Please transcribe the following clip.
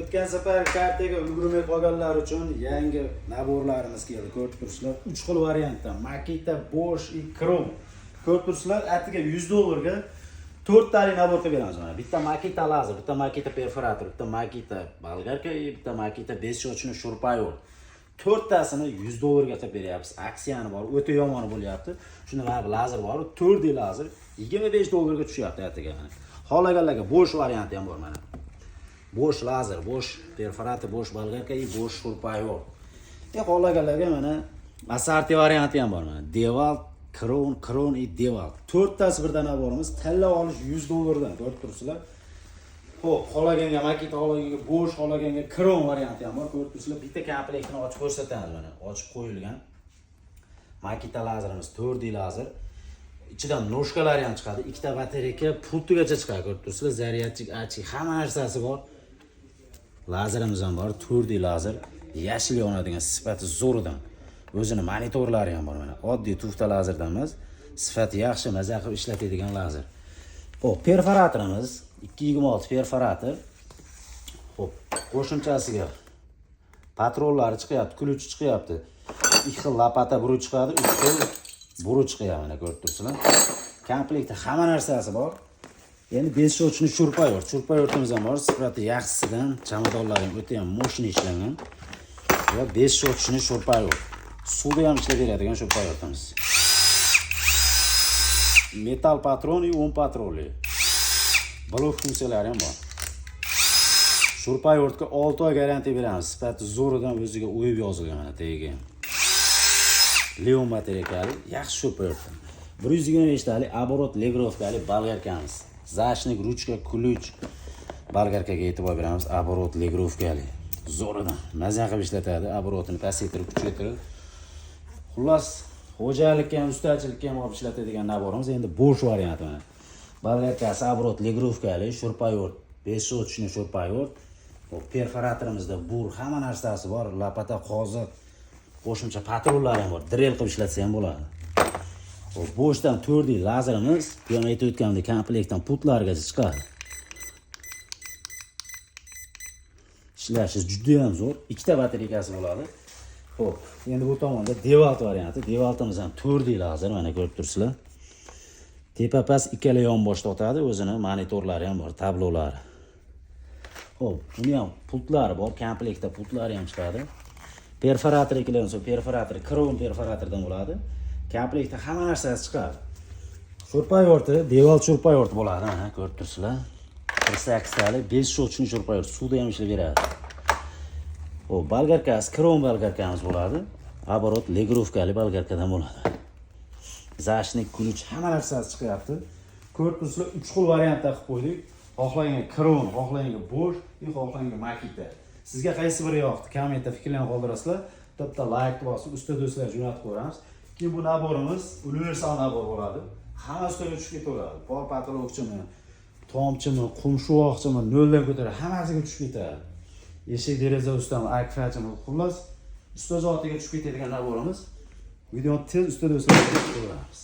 O'tgan safar kartaga ulgurmay qolganlar uchun yangi naborlarimiz keldi. Ko'rib turibsizlar, 3 xil variantda Makita, Bosch, Krom. Ko'rib turibsizlar, atiga $100 ga 4 tali nabor qilib beramiz mana. Bitta Makita lazer, bitta Makita perforator, bitta Makita bolgarka, bitta Makita 5 yochni shurpayor. 4 tasini $100 ga qilib beryapmiz. Aksiyani bor, o'ta yomoni bo'lyapti. Shunda mana bu lazer bor, 4 d lazer $25 ga tushyapti atiga mana. Xohlaganlarga Bosch varianti ham bor mana. Bosch lazer, Bosch perforator, Bosch bolgarka, Bosch shurpayor. Xohlaganlarga mana assorti varianti ham bor mana. Deval, Kron, Deval. 4 tasi birdan boramiz. Tanlab olish $100 dan. Ko'rib turibsizlar. Xo'p, xohlaganga Makita, xohlaganga Bosch, xohlaganga Kron varianti ham bor. Ko'rib turibsizlar. Bitta komplektini ochib ko'rsatamiz mana. Ochib qo'yilgan. Makita lazerimiz 4D lazer. İçidan noshkalari ham chiqadi. Ikkita batareyka pultigacha chiqadi. Ko'rib turibsizlar. Zaryadchik, achik, hamma narsasi bor. Lazerimiz ham bor. 4D lazer. Yashil yonadigan sifati zo'ridan. O'zini monitorlari ham bor mana. Oddiy tufta lazerdan emas, sifati yaxshi, maza qilib ishlatadigan lazer. Xo'p, perforatorimiz 226 perforator. Xo'p, qo'shimchasiga patrollar chiqyapti, kuluvchi chiqyapti. 2 xil lapata buru chiqadi, 3 xil buru chiqyapti mana ko'rib turibsizlar. Komplektda hamma narsasi bor. Endi 5 yochni shurpayor. Shurpayorimiz ham bor, sifati yaxshisidan, chamadonlari ham o'ta ham moshina ishlangan. Va 5 yochni shurpayor. Suvda ham ishlab beradigan shurpayorimiz. Metal patron va 10 patronli. Blok funksiyalari ham bor. Shurpayorga 6 oy garantiya beramiz. Sifati zo'ridan o'ziga o'yib yozilgan mana tagiga. Leon materiali yaxshi shurpayor. 125 tali оборот legrovkali bolgarkamiz. Zashnik, ruchka, ключ bolgarkaga e'tibor beramiz. Оборот legrovkali. Zo'ridan maza qilib ishlatadi. Оборотini pasaytirib, kuchaytirib. Xullas, xo'jalikka ham, ustachilikka ham olib ishlatadigan naborimiz. Endi Bosch varianti mana. Bolgarkasi оборот legrovkali, shurpayor, 5 yochni shurpayor. Perforatorimizda bur, hamma narsasi bor. Lapata, qoziq, qo'shimcha patrollar ham bor. Drill qilib ishlatsa ham bo'ladi. Boschdan 4D lazerimiz, bu ham aytib o'tganimdek komplektdan putlargacha chiqadi. Ishlashi juda ham zo'r. Ikkita batareykasi bo'ladi. Xo'p, endi bu tomonda Devalt varianti. Devaltimiz ham 4D lazer mana ko'rib turibsizlar. Tepa past ikkala yonboshda o'tadi, o'zini monitorlari ham bor, tablolari. Xo'p, buni ham pultlari bor, komplektda pultlari ham chiqadi. Perforator ikkilan so'ng perforator, Kron perforatordan bo'ladi. Komplektda hamma narsasi chiqadi. Shurpayorti, Devalt shurpayorti bo'ladi, mana ko'rib turibsizlar. 48 tali 5 yochni shurpayor, suvda ham ishlab beradi. O bolgarkasi, Kron bolgarkamiz bo'ladi. Оборот legrovkali bolgarkadan bo'ladi. Zashnik, ключ, hamma narsasi chiqyapti. Ko'rib turibsizlar, 3 xil variantda qilib qo'ydik. Xohlagan Kron, xohlagan Bosch, xohlagan Makita. Sizga qaysi biri yoqdi? Kommentda fikrlarni qoldirasizlar. Bitta like bosib, usta do'stlar jo'natib qo'yamiz. Keyin bu naborimiz universal nabor bo'ladi. Hamma ustiga tushib ketaveradi. Bor patrovchimi, tomchimi, qumshuvoqchimi, noldan ko'tarib hammasiga tushib ketadi. Eshik deraza ustami, akfachimi, xullas usta zotiga tushib ketadigan naborimiz. Videoni tez usta do'stlarga ko'ramiz.